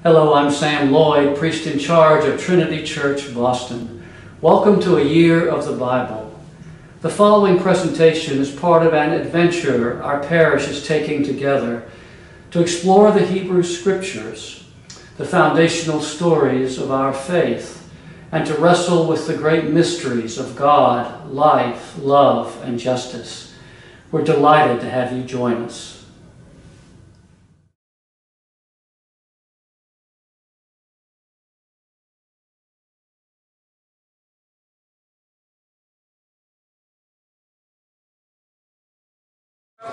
Hello, I'm Sam Lloyd, priest in charge of Trinity Church, Boston. Welcome to a year of the Bible. The following presentation is part of an adventure our parish is taking together to explore the Hebrew Scriptures, the foundational stories of our faith, and to wrestle with the great mysteries of God, life, love, and justice. We're delighted to have you join us.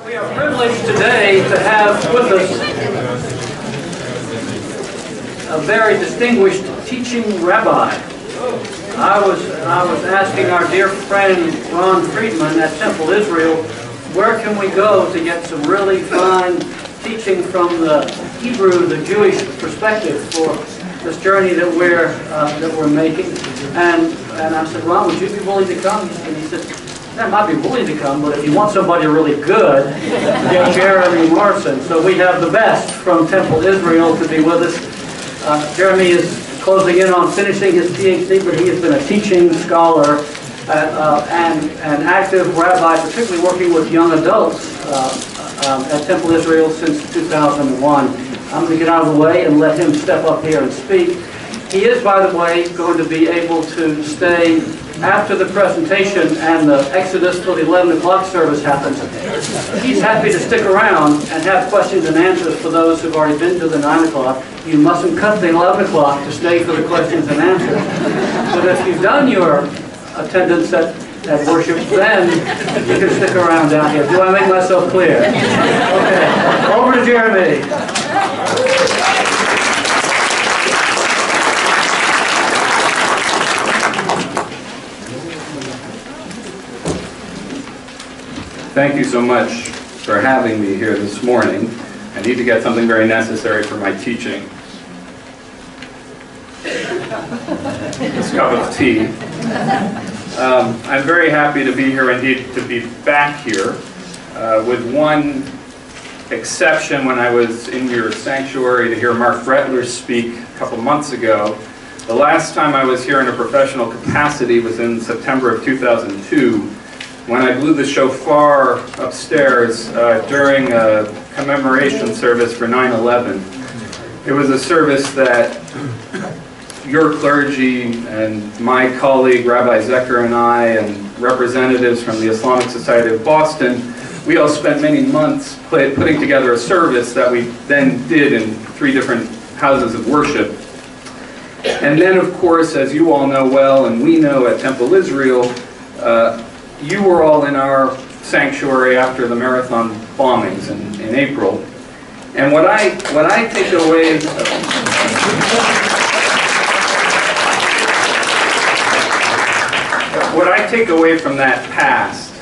We are privileged today to have with us a very distinguished teaching rabbi. I was asking our dear friend Ron Friedman at Temple Israel, where can we go to get some really fine teaching from the Hebrew, the Jewish perspective for this journey that we're making? And I said, Ron, would you be willing to come? And he said, I might be willing to come, but if you want somebody really good, get Jeremy Morrison. So we have the best from Temple Israel to be with us. Jeremy is closing in on finishing his PhD, but he has been a teaching scholar and an active rabbi, particularly working with young adults at Temple Israel since 2001. I'm going to get out of the way and let him step up here and speak. He is, by the way, going to be able to stay after the presentation and the Exodus till the 11 o'clock service happens. He's happy to stick around and have questions and answers for those who've already been to the 9 o'clock. You mustn't cut the 11 o'clock to stay for the questions and answers. But if you've done your attendance at worship, then you can stick around down here. Do I make myself clear? Okay, over to Jeremy. Thank you so much for having me here this morning. I need to get something very necessary for my teaching. This cup of tea. I'm very happy to be here, indeed to be back here, with one exception. When I was in your sanctuary to hear Mark Brettler speak a couple months ago, the last time I was here in a professional capacity was in September of 2002, when I blew the shofar upstairs during a commemoration service for 9/11. It was a service that your clergy and my colleague Rabbi Zecher and I and representatives from the Islamic Society of Boston, we all spent many months putting together a service that we then did in 3 different houses of worship. And then, of course, as you all know well, and we know at Temple Israel, you were all in our sanctuary after the marathon bombings in April. And what I take away from that past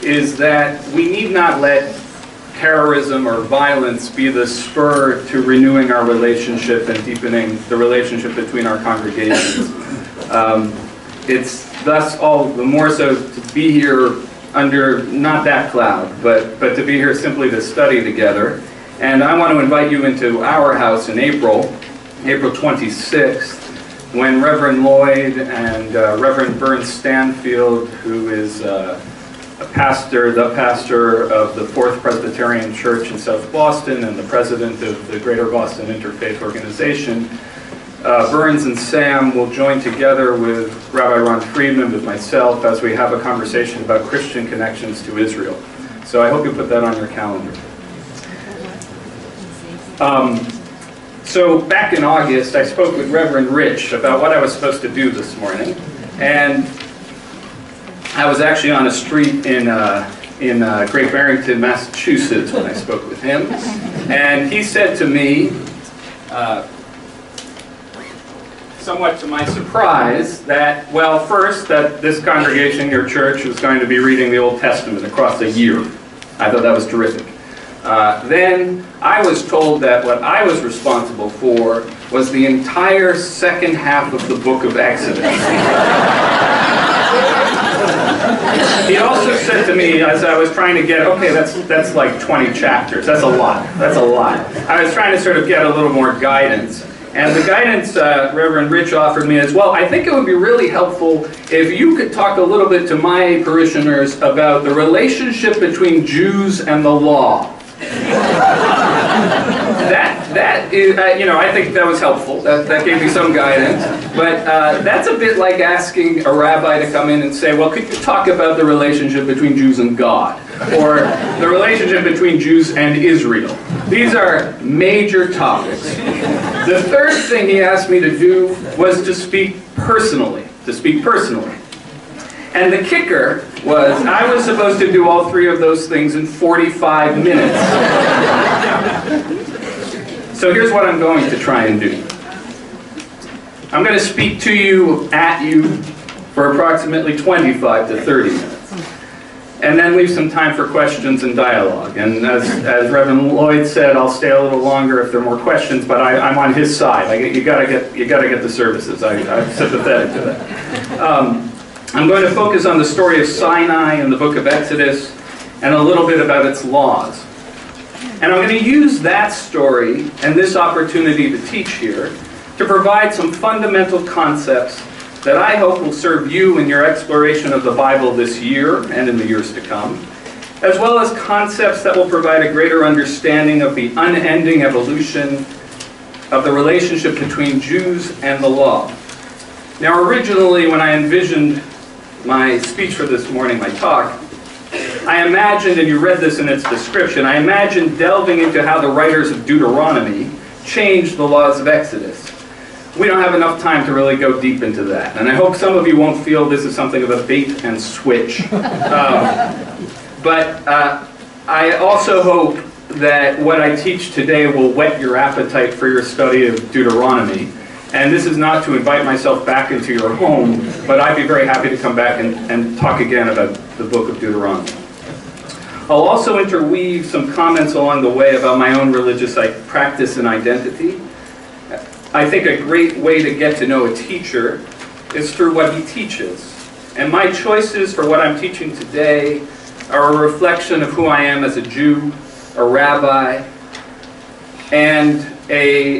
is that we need not let terrorism or violence be the spur to renewing our relationship and deepening the relationship between our congregations. It's thus all the more so to be here under not that cloud, but to be here simply to study together. And I want to invite you into our house in April 26th, when Reverend Lloyd and Reverend Burns Stanfield, who is the pastor of the Fourth Presbyterian Church in South Boston and the president of the Greater Boston Interfaith Organization, Burns and Sam will join together with Rabbi Ron Friedman, with myself, as we have a conversation about Christian connections to Israel. So I hope you put that on your calendar. So back in August, I spoke with Reverend Rich about what I was supposed to do this morning. And I was actually on a street in Great Barrington, Massachusetts, when I spoke with him. And he said to me, somewhat to my surprise, that, well, first, that this congregation, your church, was going to be reading the Old Testament across a year. I thought that was terrific. Then I was told that what I was responsible for was the entire second half of the book of Exodus. He also said to me, as I was trying to get, okay, that's like 20 chapters. That's a lot. That's a lot. I was trying to sort of get a little more guidance. And the guidance Reverend Rich offered me is, well, I think it would be really helpful if you could talk a little bit to my parishioners about the relationship between Jews and the law. That is, I think that was helpful. That gave me some guidance. But that's a bit like asking a rabbi to come in and say, well, could you talk about the relationship between Jews and God? Or the relationship between Jews and Israel? These are major topics. The third thing he asked me to do was to speak personally. And the kicker was I was supposed to do all three of those things in 45 minutes. So here's what I'm going to try and do. I'm going to speak to you, at you, for approximately 25 to 30 minutes. And then leave some time for questions and dialogue. And as Reverend Lloyd said, I'll stay a little longer if there are more questions, but I'm on his side. You gotta get the services. I'm sympathetic to that. I'm going to focus on the story of Sinai in the book of Exodus and a little bit about its laws. And I'm going to use that story and this opportunity to teach here to provide some fundamental concepts that I hope will serve you in your exploration of the Bible this year and in the years to come, as well as concepts that will provide a greater understanding of the unending evolution of the relationship between Jews and the law. Now, originally, when I envisioned my speech for this morning, my talk, I imagined, and you read this in its description, I imagined delving into how the writers of Deuteronomy changed the laws of Exodus. We don't have enough time to really go deep into that. And I hope some of you won't feel this is something of a bait and switch. But I also hope that what I teach today will whet your appetite for your study of Deuteronomy. And this is not to invite myself back into your home, but I'd be very happy to come back and talk again about the book of Deuteronomy. I'll also interweave some comments along the way about my own religious practice and identity. I think a great way to get to know a teacher is through what he teaches. And my choices for what I'm teaching today are a reflection of who I am as a Jew, a rabbi, and a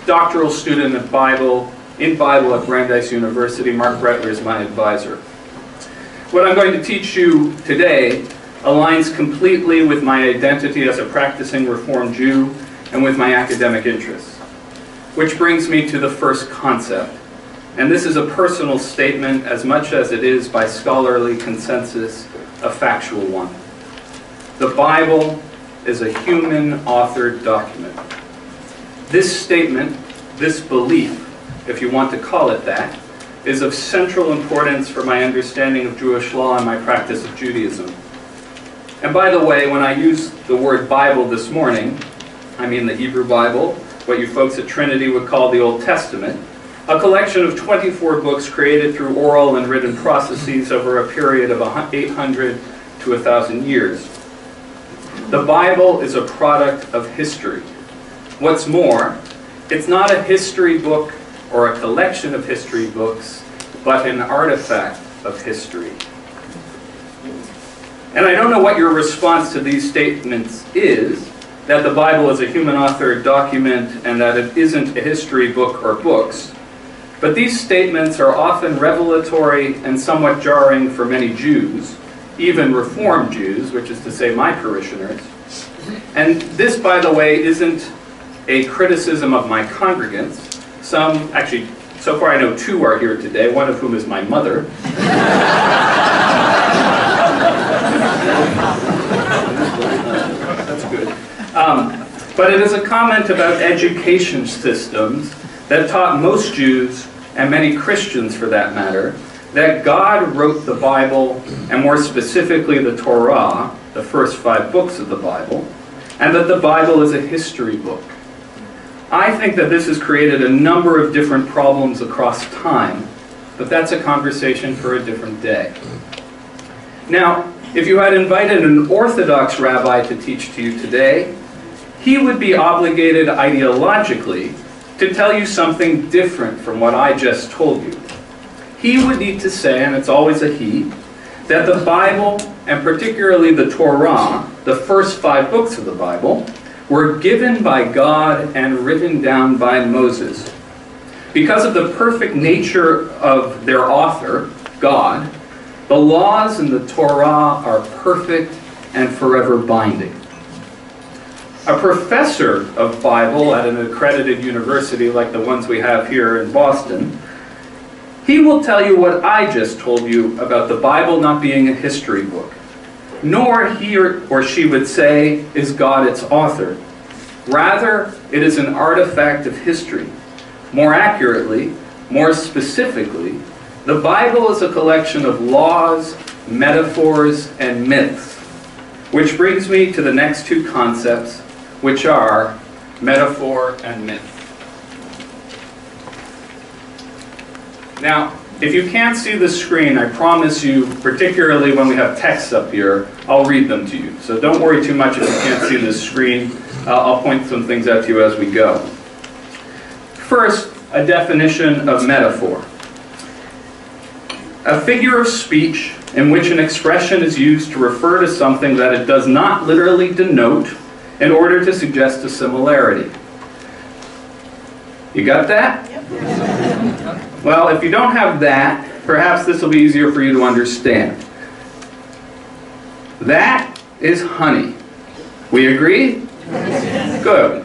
doctoral student in Bible at Brandeis University. Mark Brettler is my advisor. What I'm going to teach you today aligns completely with my identity as a practicing Reformed Jew and with my academic interests. Which brings me to the first concept. And this is a personal statement as much as it is, by scholarly consensus, a factual one. The Bible is a human-authored document. This statement, this belief, if you want to call it that, is of central importance for my understanding of Jewish law and my practice of Judaism. And by the way, when I use the word Bible this morning, I mean the Hebrew Bible, what you folks at Trinity would call the Old Testament, a collection of 24 books created through oral and written processes over a period of 800 to 1,000 years. The Bible is a product of history. What's more, it's not a history book or a collection of history books, but an artifact of history. And I don't know what your response to these statements is, that the Bible is a human-authored document and that it isn't a history book or books. But these statements are often revelatory and somewhat jarring for many Jews, even Reformed Jews, which is to say my parishioners. And this, by the way, isn't a criticism of my congregants. Some, actually, so far I know 2 are here today, one of whom is my mother. That's good. But it is a comment about education systems that taught most Jews, and many Christians for that matter, that God wrote the Bible, and more specifically the Torah, the first 5 books of the Bible, and that the Bible is a history book. I think that this has created a number of different problems across time, but that's a conversation for a different day. Now, if you had invited an Orthodox rabbi to teach to you today, he would be obligated ideologically to tell you something different from what I just told you. he would need to say, and it's always a he, that the Bible, and particularly the Torah, the first 5 books of the Bible, were given by God and written down by Moses. Because of the perfect nature of their author, God, the laws in the Torah are perfect and forever binding. A professor of Bible at an accredited university like the ones we have here in Boston, he will tell you what I just told you about the Bible not being a history book. Nor he or she would say, is God its author. Rather, it is an artifact of history. More accurately, more specifically, the Bible is a collection of laws, metaphors, and myths. Which brings me to the next 2 concepts, which are metaphor and myth. Now, if you can't see the screen, I promise you, particularly when we have texts up here, I'll read them to you. So don't worry too much if you can't see the screen. I'll point some things out to you as we go. First, a definition of metaphor. A figure of speech in which an expression is used to refer to something that it does not literally denote in order to suggest a similarity. You got that? Yep. Well, if you don't have that, perhaps this will be easier for you to understand. That is honey. We agree? Good.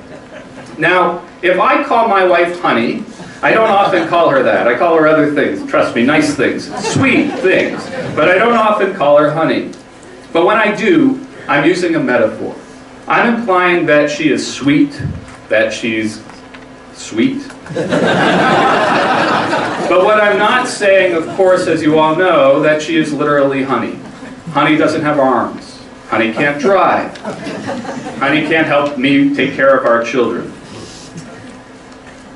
Now, if I call my wife honey, I don't often call her that. I call her other things. Trust me, nice things, sweet things. But I don't often call her honey. But when I do, I'm using a metaphor. I'm implying that she is sweet, that she's sweet. But what I'm not saying, of course, as you all know, that she is literally honey. Honey doesn't have arms. Honey can't drive. Honey can't help me take care of our children.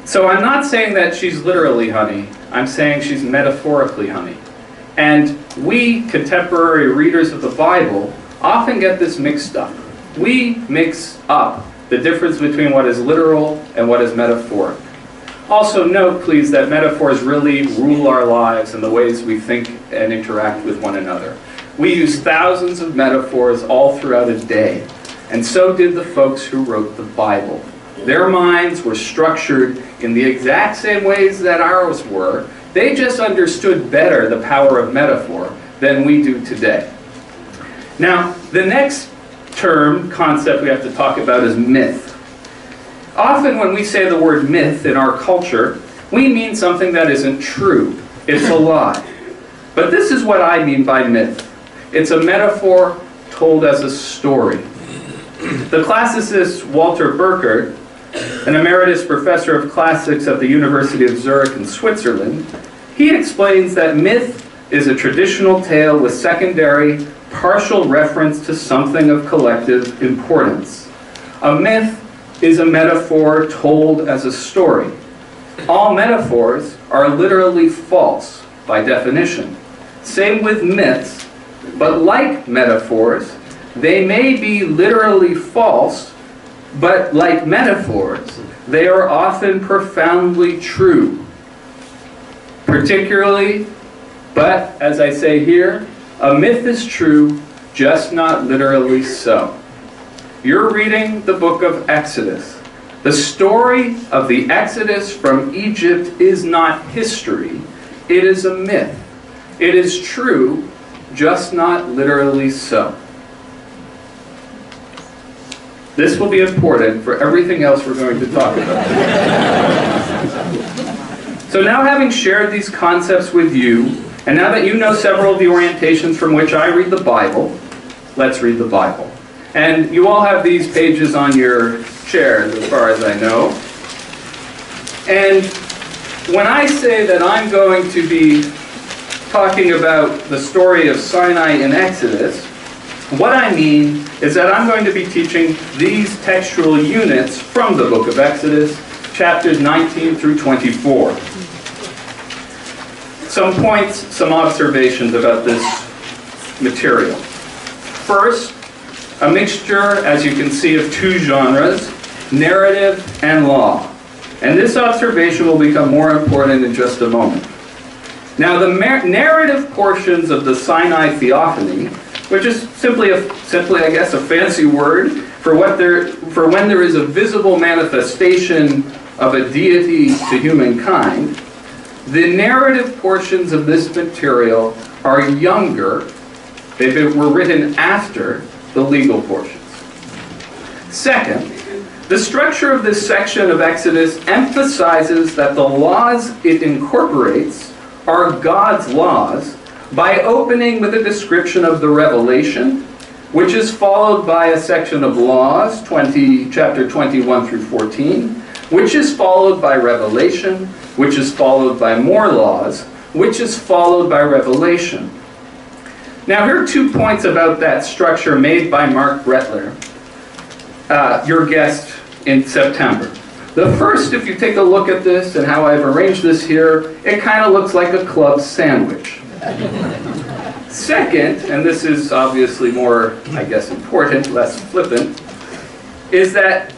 So I'm not saying that she's literally honey. I'm saying she's metaphorically honey. And we, contemporary readers of the Bible, often get this mixed up. We mix up the difference between what is literal and what is metaphoric. Also note, please, that metaphors really rule our lives and the ways we think and interact with one another. We use thousands of metaphors all throughout a day, and so did the folks who wrote the Bible. Their minds were structured in the exact same ways that ours were. They just understood better the power of metaphor than we do today. Now, the next concept we have to talk about is myth. Often when we say the word myth in our culture, we mean something that isn't true. It's a lie. But this is what I mean by myth. It's a metaphor told as a story. The classicist Walter Burkert, an emeritus professor of classics at the University of Zurich in Switzerland, he explains that myth is a traditional tale with secondary, partial reference to something of collective importance. A myth is a metaphor told as a story. All metaphors are literally false by definition. Same with myths, but like metaphors, they may be literally false, but like metaphors, they are often profoundly true. Particularly, but as I say here, a myth is true, just not literally so. You're reading the book of Exodus. The story of the Exodus from Egypt is not history, it is a myth. It is true, just not literally so. This will be important for everything else we're going to talk about. So now, having shared these concepts with you, and now that you know several of the orientations from which I read the Bible, let's read the Bible. And you all have these pages on your chairs, as far as I know. And when I say that I'm going to be talking about the story of Sinai in Exodus, what I mean is that I'm going to be teaching these textual units from the book of Exodus, chapters 19 through 24. Some points, some observations about this material. First, a mixture, as you can see, of 2 genres, narrative and law. And this observation will become more important in just a moment. Now, the narrative portions of the Sinai theophany, which is simply, I guess, a fancy word for when there is a visible manifestation of a deity to humankind, the narrative portions of this material are younger. They were written after the legal portions. Second, the structure of this section of Exodus emphasizes that the laws it incorporates are God's laws by opening with a description of the revelation, which is followed by a section of laws, chapter 21 through 14, which is followed by revelation, which is followed by more laws, which is followed by revelation. Now, here are 2 points about that structure made by Mark Brettler, your guest in September. The first, if you take a look at this and how I've arranged this here, it kind of looks like a club sandwich. Second, and this is obviously more, I guess, important, less flippant, is that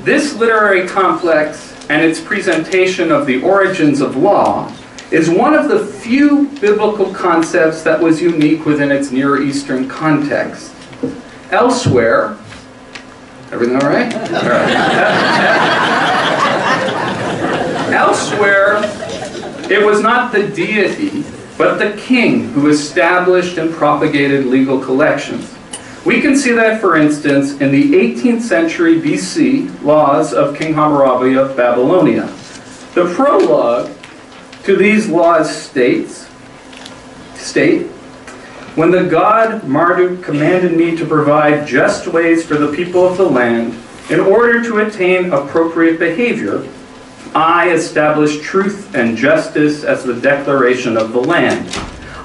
this literary complex and its presentation of the origins of law is one of the few biblical concepts that was unique within its Near Eastern context. Elsewhere, everything all right? All right. Elsewhere, it was not the deity, but the king who established and propagated legal collections. We can see that, for instance, in the 18th century BC laws of King Hammurabi of Babylonia. The prologue to these laws state, when the god Marduk commanded me to provide just ways for the people of the land in order to attain appropriate behavior, I established truth and justice as the declaration of the land.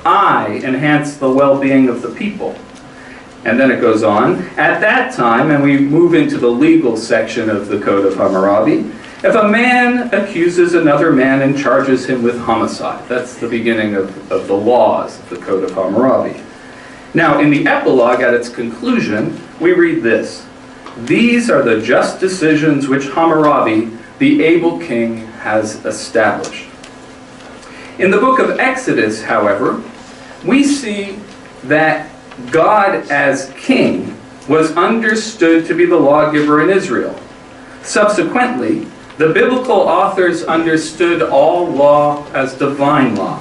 I enhanced the well-being of the people. And then it goes on, at that time, and we move into the legal section of the Code of Hammurabi, if a man accuses another man and charges him with homicide, that's the beginning of the laws of the Code of Hammurabi. Now, in the epilogue, at its conclusion, we read this: these are the just decisions which Hammurabi, the able king, has established. In the book of Exodus, however, we see that God as king was understood to be the lawgiver in Israel. Subsequently, the biblical authors understood all law as divine law.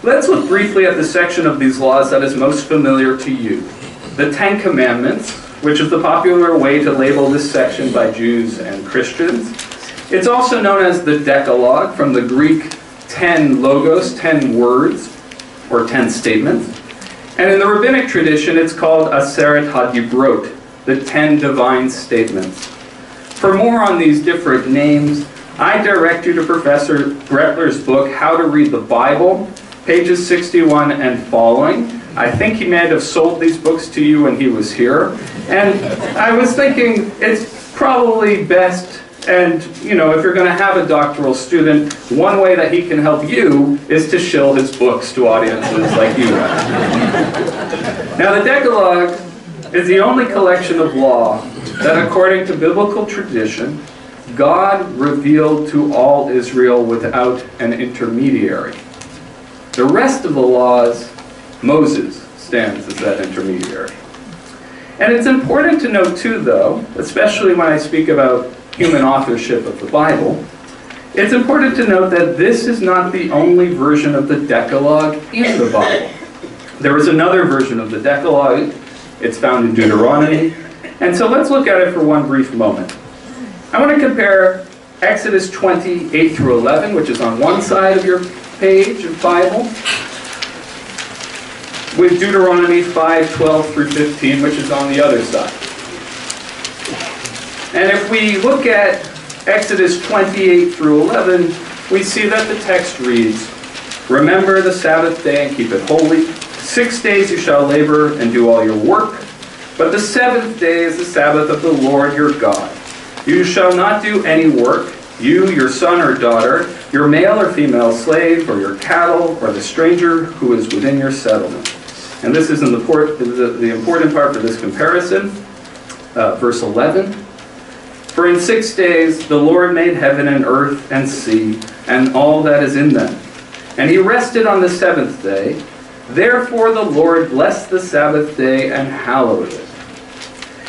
Let's look briefly at the section of these laws that is most familiar to you, the Ten Commandments, which is the popular way to label this section by Jews and Christians. It's also known as the decalogue, from the Greek 10 logos, 10 words, or 10 statements. And in the rabbinic tradition, it's called Aseret HaDibrot, the 10 divine statements. For more on these different names, I direct you to Professor Brettler's book, How to Read the Bible, pages 61 and following. I think he may have sold these books to you when he was here. And I was thinking it's probably best, and you know, if you're going to have a doctoral student, one way that he can help you is to shill his books to audiences like you have. Now, the Decalogue is the only collection of law that, according to biblical tradition, God revealed to all Israel without an intermediary. The rest of the laws, Moses stands as that intermediary. And it's important to note too, though, especially when I speak about human authorship of the Bible, it's important to note that this is not the only version of the Decalogue in the Bible. There is another version of the Decalogue. It's found in Deuteronomy. And so let's look at it for one brief moment. I want to compare Exodus 20, 8 through 11, which is on one side of your page of Bible, with Deuteronomy 5, 12 through 15, which is on the other side. And if we look at Exodus 28 through 11, we see that the text reads, remember the Sabbath day and keep it holy. 6 days you shall labor and do all your work, but the seventh day is the Sabbath of the Lord your God. You shall not do any work, you, your son or daughter, your male or female slave, or your cattle, or the stranger who is within your settlement. And this is the important part for this comparison. Verse 11. For in 6 days the Lord made heaven and earth and sea, and all that is in them. and he rested on the seventh day. Therefore the Lord blessed the Sabbath day and hallowed it.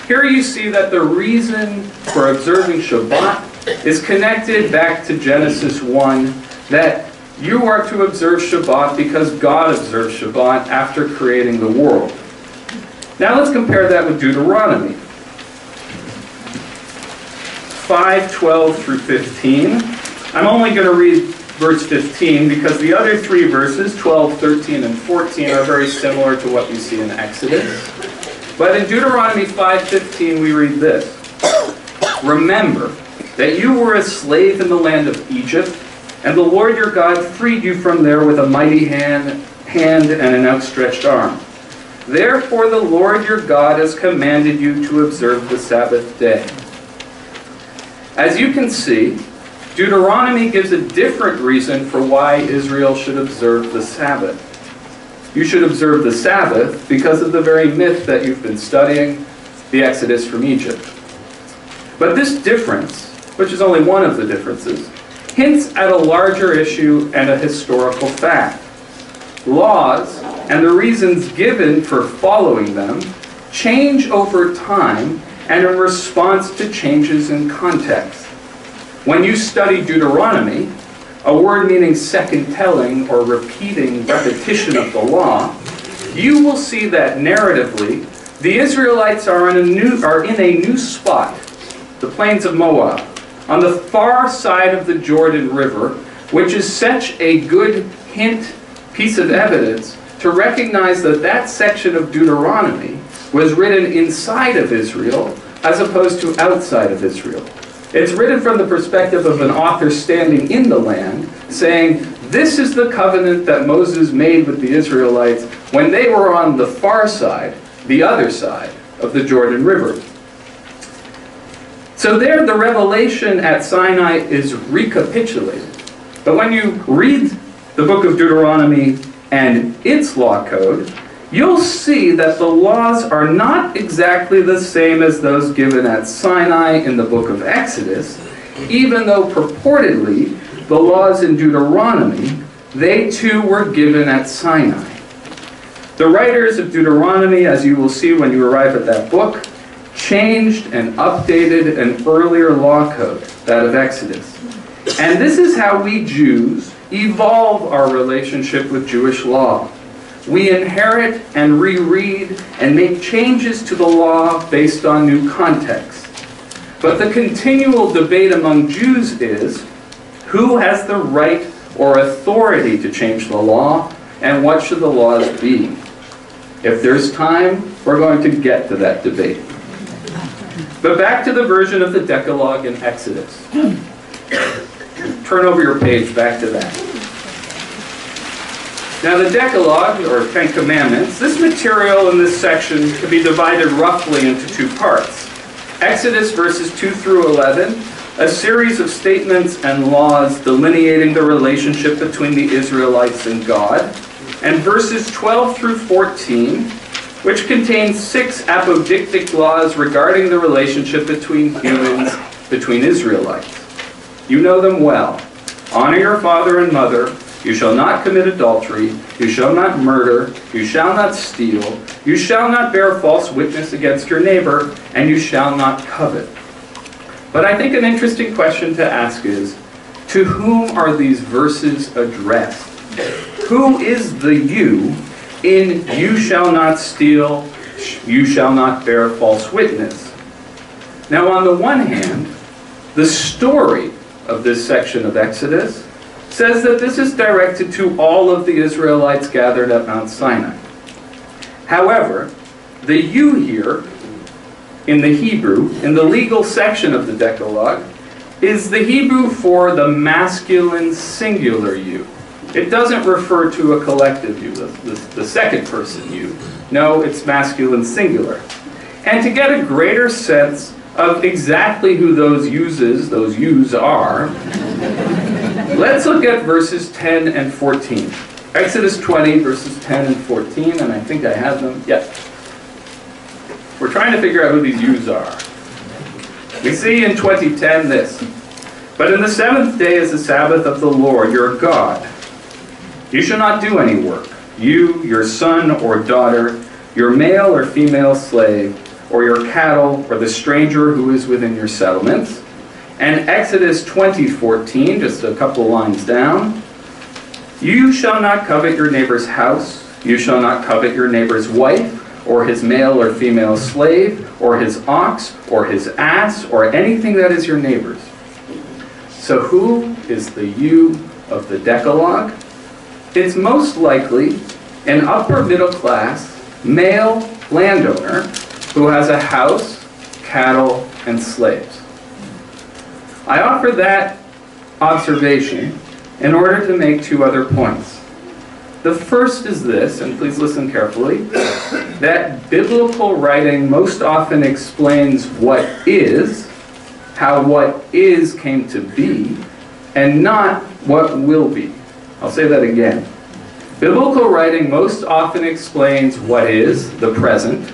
Here you see that the reason for observing Shabbat is connected back to Genesis 1, that you are to observe Shabbat because God observed Shabbat after creating the world. Now let's compare that with Deuteronomy 5:12 through 15. I'm only going to read verse 15 because the other three verses, 12, 13, and 14, are very similar to what we see in Exodus. But in Deuteronomy 5:15 we read this: Remember that you were a slave in the land of Egypt, and the Lord your God freed you from there with a mighty hand and an outstretched arm. Therefore the Lord your God has commanded you to observe the Sabbath day. As you can see, Deuteronomy gives a different reason for why Israel should observe the Sabbath. You should observe the Sabbath because of the very myth that you've been studying, the Exodus from Egypt. But this difference, which is only one of the differences, hints at a larger issue and a historical fact. Laws and the reasons given for following them change over time and in response to changes in context. When you study Deuteronomy, a word meaning second telling or repetition of the law, you will see that narratively the Israelites are in a new spot, the plains of Moab, on the far side of the Jordan River, which is such a good piece of evidence to recognize that that section of Deuteronomy was written inside of Israel as opposed to outside of Israel. It's written from the perspective of an author standing in the land, saying, this is the covenant that Moses made with the Israelites when they were on the far side, the other side of the Jordan River. So there the revelation at Sinai is recapitulated. But when you read the book of Deuteronomy and its law code, you'll see that the laws are not exactly the same as those given at Sinai in the book of Exodus, even though purportedly the laws in Deuteronomy, they too were given at Sinai. The writers of Deuteronomy, as you will see when you arrive at that book, changed and updated an earlier law code, that of Exodus. And this is how we Jews evolve our relationship with Jewish law. We inherit and reread and make changes to the law based on new context. But the continual debate among Jews is, who has the right or authority to change the law, and what should the laws be? If there's time, we're going to get to that debate. But back to the version of the decalogue in Exodus. Turn over your page back to that. Now the decalogue, or Ten Commandments, this material in this section can be divided roughly into two parts. Exodus verses 2 through 11, a series of statements and laws delineating the relationship between the Israelites and God, and verses 12 through 14, which contains 6 apodictic laws regarding the relationship between humans, between Israelites. You know them well. Honor your father and mother. You shall not commit adultery. You shall not murder. You shall not steal. You shall not bear false witness against your neighbor. And you shall not covet. But I think an interesting question to ask is, to whom are these verses addressed? Who is the you in you shall not steal, you shall not bear false witness? Now on the one hand, the story of this section of Exodus says that this is directed to all of the Israelites gathered at Mount Sinai. However, the you here in the Hebrew, in the legal section of the Decalogue, is the Hebrew for the masculine singular you. It doesn't refer to a collective you, the second person you. No, it's masculine singular. And to get a greater sense of exactly who those yous are, let's look at verses 10 and 14. Exodus 20, verses 10 and 14, and I think I have them. Yes. We're trying to figure out who these yous are. We see in 20:10 this: But in the seventh day is the Sabbath of the Lord your God. You shall not do any work, you, your son or daughter, your male or female slave, or your cattle, or the stranger who is within your settlements. And Exodus 20:14, just a couple lines down, you shall not covet your neighbor's house, you shall not covet your neighbor's wife, or his male or female slave, or his ox, or his ass, or anything that is your neighbor's. So who is the you of the decalogue? It's most likely an upper middle class male landowner who has a house, cattle, and slaves. I offer that observation in order to make two other points. The first is this, and please listen carefully, that biblical writing most often explains what is, how what is came to be, and not what will be. I'll say that again. Biblical writing most often explains what is, the present,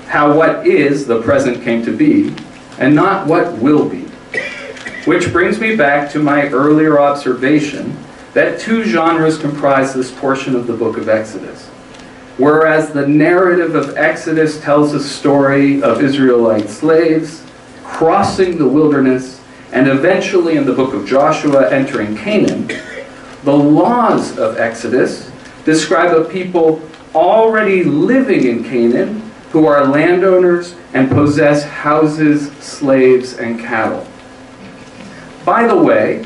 how what is, the present came to be, and not what will be. Which brings me back to my earlier observation that two genres comprise this portion of the book of Exodus. Whereas the narrative of Exodus tells a story of Israelite slaves crossing the wilderness and eventually in the book of Joshua entering Canaan, the laws of Exodus describe a people already living in Canaan who are landowners and possess houses, slaves, and cattle. By the way,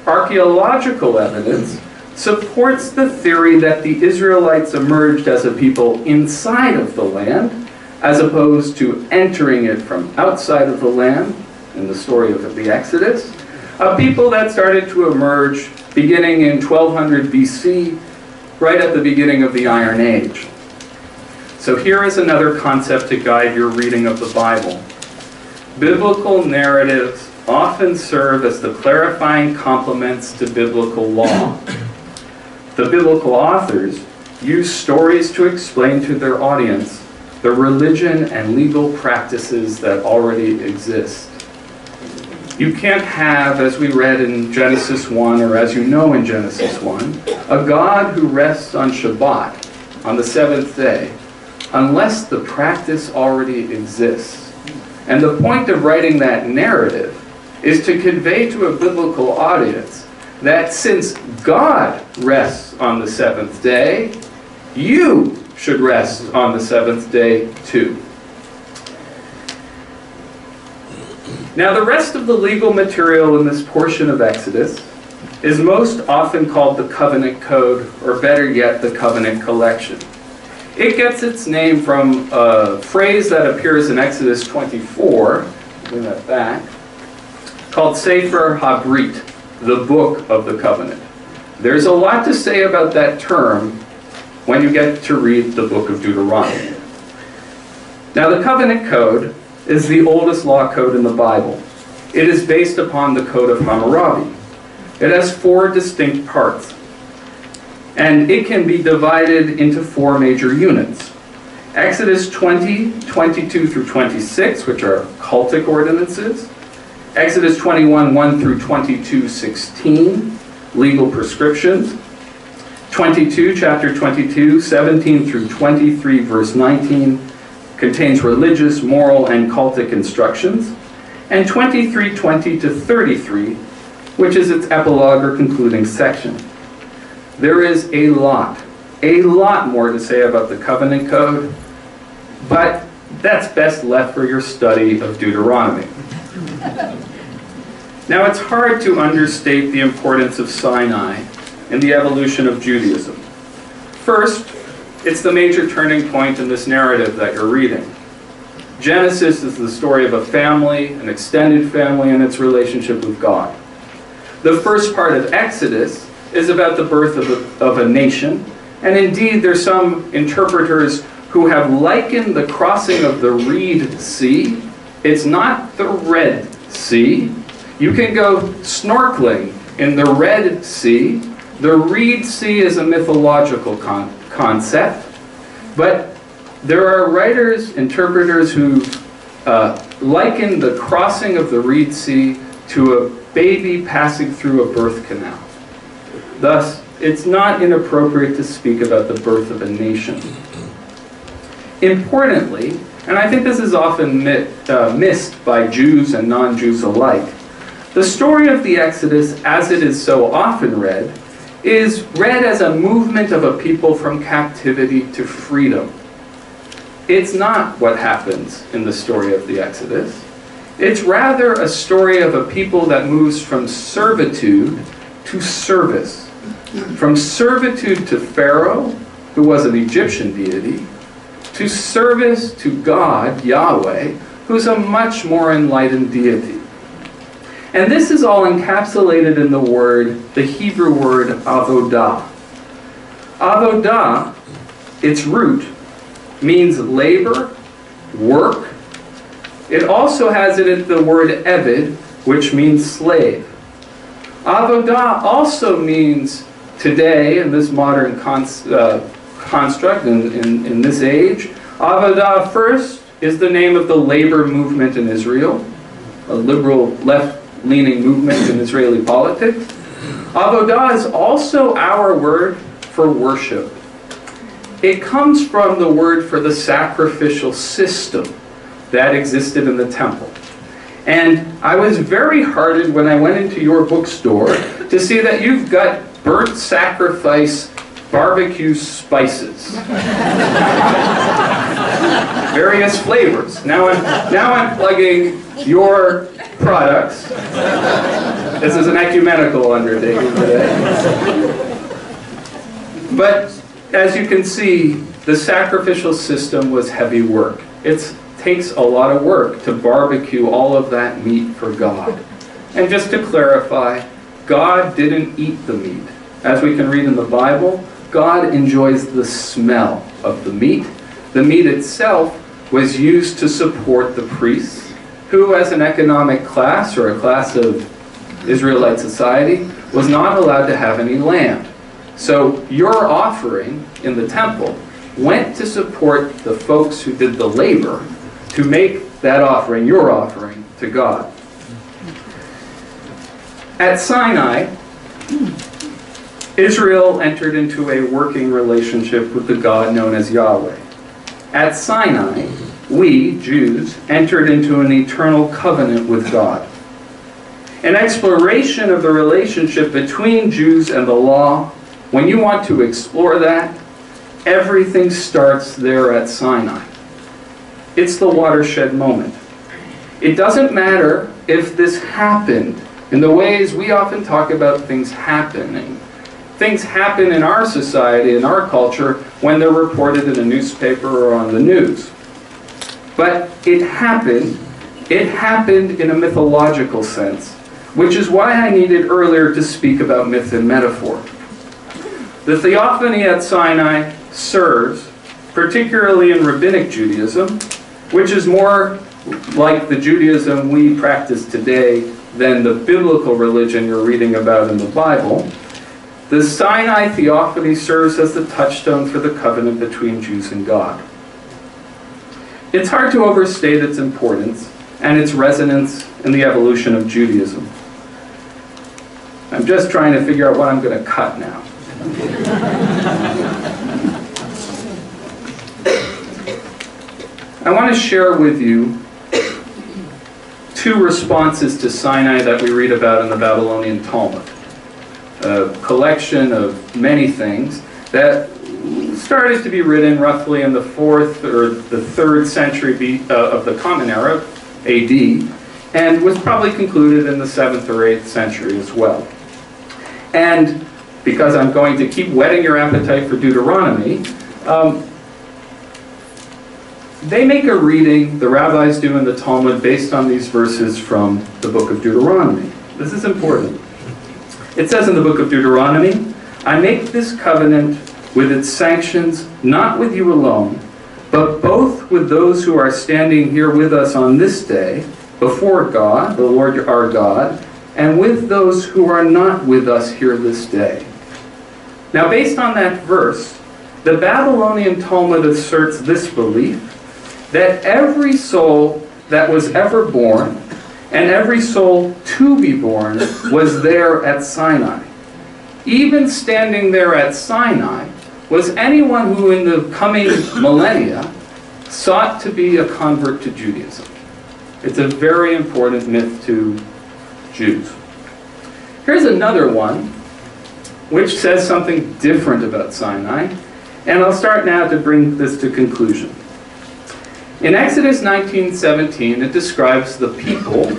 archaeological evidence supports the theory that the Israelites emerged as a people inside of the land, as opposed to entering it from outside of the land, in the story of the Exodus, a people that started to emerge beginning in 1200 BC, right at the beginning of the Iron Age. So here is another concept to guide your reading of the Bible. Biblical narratives often serve as the clarifying complements to biblical law. The biblical authors use stories to explain to their audience the religion and legal practices that already exist. You can't have, as we read in Genesis 1, or as you know in Genesis 1, a God who rests on Shabbat, on the seventh day, unless the practice already exists. And the point of writing that narrative is to convey to a biblical audience that since God rests on the seventh day, you should rest on the seventh day too. Now, the rest of the legal material in this portion of Exodus is most often called the Covenant Code, or better yet, the Covenant Collection. It gets its name from a phrase that appears in Exodus 24, bring that back, called Sefer HaBrit, the Book of the Covenant. There's a lot to say about that term when you get to read the book of Deuteronomy. Now, the Covenant Code is the oldest law code in the Bible. It is based upon the Code of Hammurabi. It has 4 distinct parts, and it can be divided into 4 major units. Exodus 20, 22 through 26, which are cultic ordinances. Exodus 21, 1 through 22, 16, legal prescriptions. Chapter 22, 17 through 23, verse 19, contains religious, moral, and cultic instructions. And 23, 20 to 33, which is its epilogue or concluding section. There is a lot more to say about the Covenant Code, but that's best left for your study of Deuteronomy. Now, it's hard to understate the importance of Sinai in the evolution of Judaism. First, it's the major turning point in this narrative that you're reading. Genesis is the story of a family, an extended family, and its relationship with God. The first part of Exodus is about the birth of a nation, and indeed there's some interpreters who have likened the crossing of the Reed Sea. It's not the Red Sea. You can go snorkeling in the Red Sea. The Reed Sea is a mythological concept, but there are writers, interpreters who liken the crossing of the Reed Sea to a baby passing through a birth canal. Thus, it's not inappropriate to speak about the birth of a nation. Importantly, and I think this is often missed by Jews and non-Jews alike, the story of the Exodus, as it is so often read, is read as a movement of a people from captivity to freedom. It's not what happens in the story of the Exodus. It's rather a story of a people that moves from servitude to service. From servitude to Pharaoh, who was an Egyptian deity, to service to God, Yahweh, who's a much more enlightened deity. And this is all encapsulated in the word, the Hebrew word avodah. Avodah, its root, means labor, work. It also has in it the word eved, which means slave. Avodah also means today, in this modern construct, in this age, Avodah first is the name of the labor movement in Israel, a liberal left-leaning movement in Israeli politics. Avodah is also our word for worship. It comes from the word for the sacrificial system that existed in the temple. And I was very heartened when I went into your bookstore to see that you've got burnt sacrifice barbecue spices. Various flavors. Now I'm plugging your products. This is an ecumenical undertaking today. But as you can see, the sacrificial system was heavy work. It takes a lot of work to barbecue all of that meat for God. And just to clarify, God didn't eat the meat. As we can read in the Bible, God enjoys the smell of the meat. The meat itself was used to support the priests, who as an economic class or a class of Israelite society was not allowed to have any land. So your offering in the temple went to support the folks who did the labor to make that offering, your offering, to God. At Sinai, Israel entered into a working relationship with the God known as Yahweh. At Sinai, we, Jews, entered into an eternal covenant with God. An exploration of the relationship between Jews and the law, when you want to explore that, everything starts there at Sinai. It's the watershed moment. It doesn't matter if this happened in the ways we often talk about things happening. Things happen in our society, in our culture, when they're reported in a newspaper or on the news. But it happened in a mythological sense, which is why I needed earlier to speak about myth and metaphor. The theophany at Sinai serves, particularly in Rabbinic Judaism, which is more like the Judaism we practice today than the biblical religion you're reading about in the Bible. The Sinai theophany serves as the touchstone for the covenant between Jews and God. It's hard to overstate its importance and its resonance in the evolution of Judaism. I'm just trying to figure out what I'm going to cut now. I want to share with you two responses to Sinai that we read about in the Babylonian Talmud. A collection of many things that started to be written roughly in the 4th or the 3rd century of the Common Era, AD, and was probably concluded in the 7th or 8th century as well. And because I'm going to keep whetting your appetite for Deuteronomy, they make a reading, the rabbis do in the Talmud, based on these verses from the book of Deuteronomy. This is important. It says in the book of Deuteronomy, I make this covenant with its sanctions, not with you alone, but both with those who are standing here with us on this day, before God, the Lord our God, and with those who are not with us here this day. Now, based on that verse, the Babylonian Talmud asserts this belief, that every soul that was ever born and every soul to be born was there at Sinai. even standing there at Sinai, was anyone who in the coming millennia sought to be a convert to Judaism. It's a very important myth to Jews. Here's another one which says something different about Sinai, and I'll start now to bring this to conclusion. In Exodus 19:17, it describes the people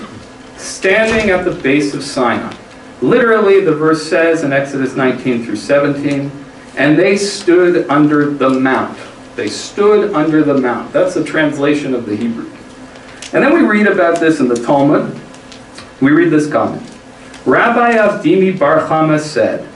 standing at the base of Sinai. Literally, the verse says in Exodus 19 through 17, and they stood under the mount. They stood under the mount. That's the translation of the Hebrew. And then we read about this in the Talmud. We read this comment. Rabbi Avdimi Bar Chama said,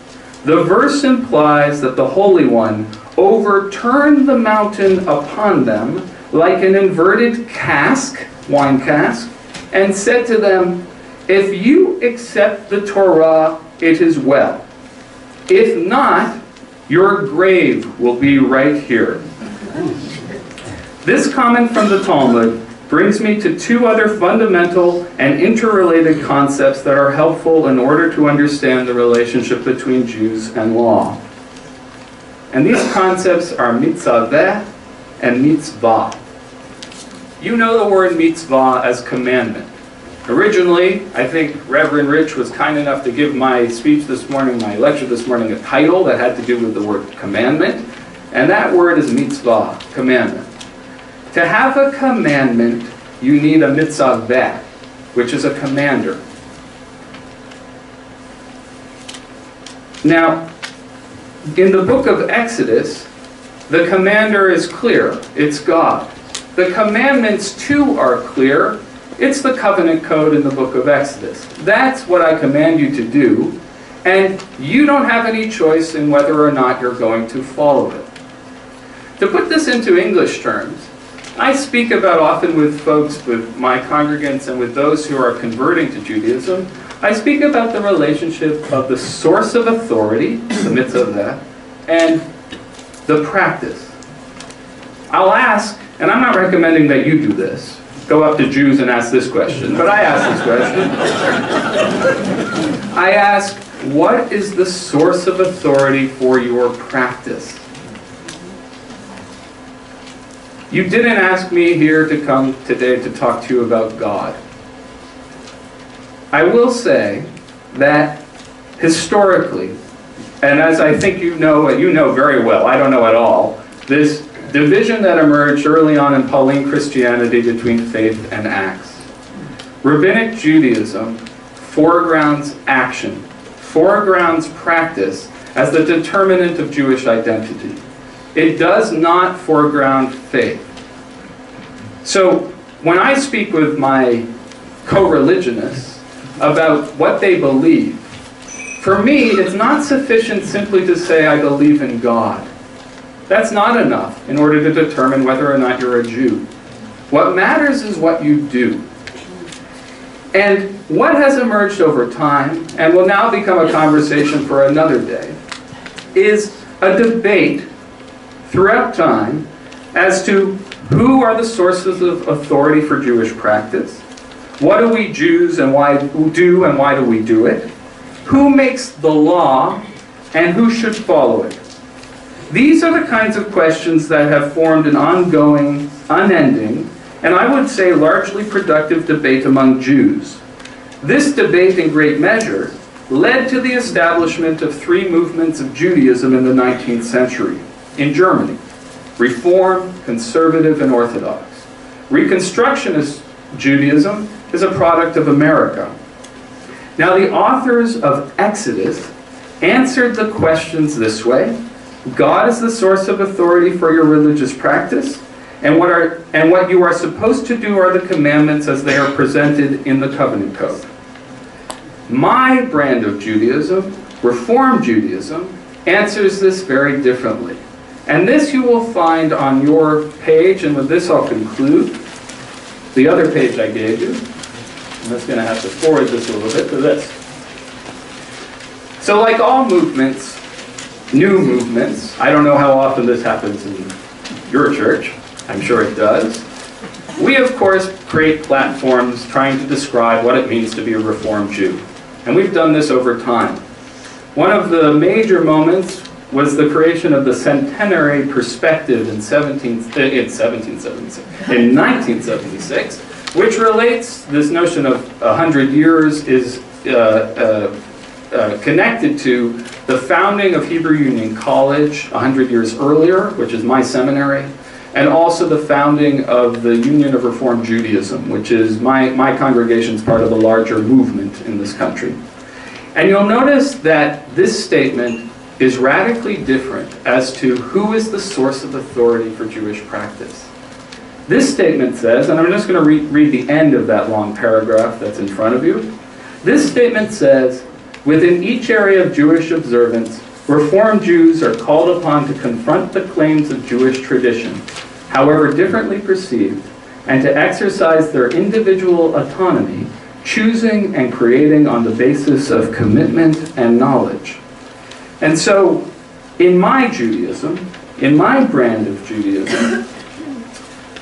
the verse implies that the Holy One overturned the mountain upon them like an inverted cask, wine cask, and said to them, if you accept the Torah, it is well. If not, your grave will be right here. This comment from the Talmud brings me to two other fundamental and interrelated concepts that are helpful in order to understand the relationship between Jews and law. And these concepts are mitzvah and mitzvah. You know the word mitzvah as commandment. Originally, I think Reverend Rich was kind enough to give my speech this morning, my lecture this morning, a title that had to do with the word commandment. And that word is mitzvah, commandment. To have a commandment, you need a mitzvah, which is a commander. Now, in the book of Exodus, the commander is clear. It's God. The commandments, too, are clear. It's the covenant code in the book of Exodus. That's what I command you to do, and you don't have any choice in whether or not you're going to follow it. To put this into English terms, I speak about often with folks, with my congregants and with those who are converting to Judaism, I speak about the relationship of the source of authority, the mitzvah, and the practice. I'll ask, and I'm not recommending that you do this, go up to Jews and ask this question, but I ask this question. I ask, what is the source of authority for your practice? You didn't ask me here to come today to talk to you about God. I will say that historically, and as I think you know very well, I don't know at all, this division that emerged early on in Pauline Christianity between faith and acts. Rabbinic Judaism foregrounds action, foregrounds practice as the determinant of Jewish identity. It does not foreground faith. So when I speak with my co-religionists about what they believe, for me it's not sufficient simply to say I believe in God. That's not enough in order to determine whether or not you're a Jew. What matters is what you do. And what has emerged over time, and will now become a conversation for another day, is a debate throughout time as to who are the sources of authority for Jewish practice, what do we Jews and why do we do it, who makes the law, and who should follow it. These are the kinds of questions that have formed an ongoing, unending, and I would say largely productive debate among Jews. This debate, in great measure, led to the establishment of three movements of Judaism in the 19th century in Germany: Reform, Conservative, and Orthodox. Reconstructionist Judaism is a product of America. Now, the authors of Exodus answered the questions this way: God is the source of authority for your religious practice, and what you are supposed to do are the commandments as they are presented in the covenant code. My brand of Judaism, Reform Judaism, answers this very differently. And this you will find on your page, and with this I'll conclude. The other page I gave you. I'm just going to have to forward this a little bit to this. So like all movements, new movements, I don't know how often this happens in your church, I'm sure it does. We of course create platforms trying to describe what it means to be a Reformed Jew. And we've done this over time. One of the major moments was the creation of the centenary perspective in 1976, which relates this notion of 100 years is connected to the founding of Hebrew Union College 100 years earlier, which is my seminary, and also the founding of the Union of Reform Judaism, which is my congregation's part of a larger movement in this country. And you'll notice that this statement is radically different as to who is the source of authority for Jewish practice. This statement says, and I'm just going to read the end of that long paragraph that's in front of you. This statement says, within each area of Jewish observance, Reformed Jews are called upon to confront the claims of Jewish tradition, however differently perceived, and to exercise their individual autonomy, choosing and creating on the basis of commitment and knowledge. And so, in my Judaism, in my brand of Judaism,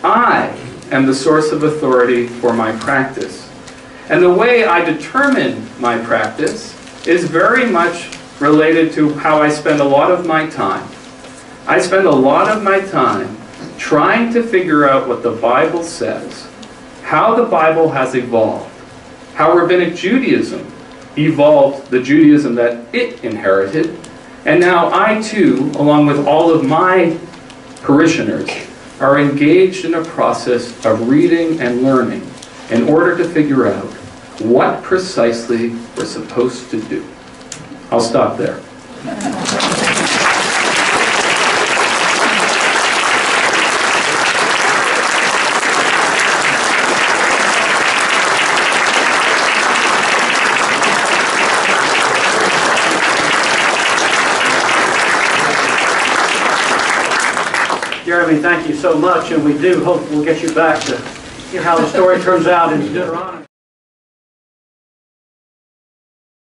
I am the source of authority for my practice. And the way I determine my practice is very much related to how I spend a lot of my time. I spend a lot of my time trying to figure out what the Bible says, how the Bible has evolved, how Rabbinic Judaism evolved the Judaism that it inherited, and now I too, along with all of my parishioners, are engaged in a process of reading and learning in order to figure out what precisely we're supposed to do. I'll stop there. Jeremy, thank you so much, and we do hope we'll get you back to hear how the story turns out in Deuteronomy.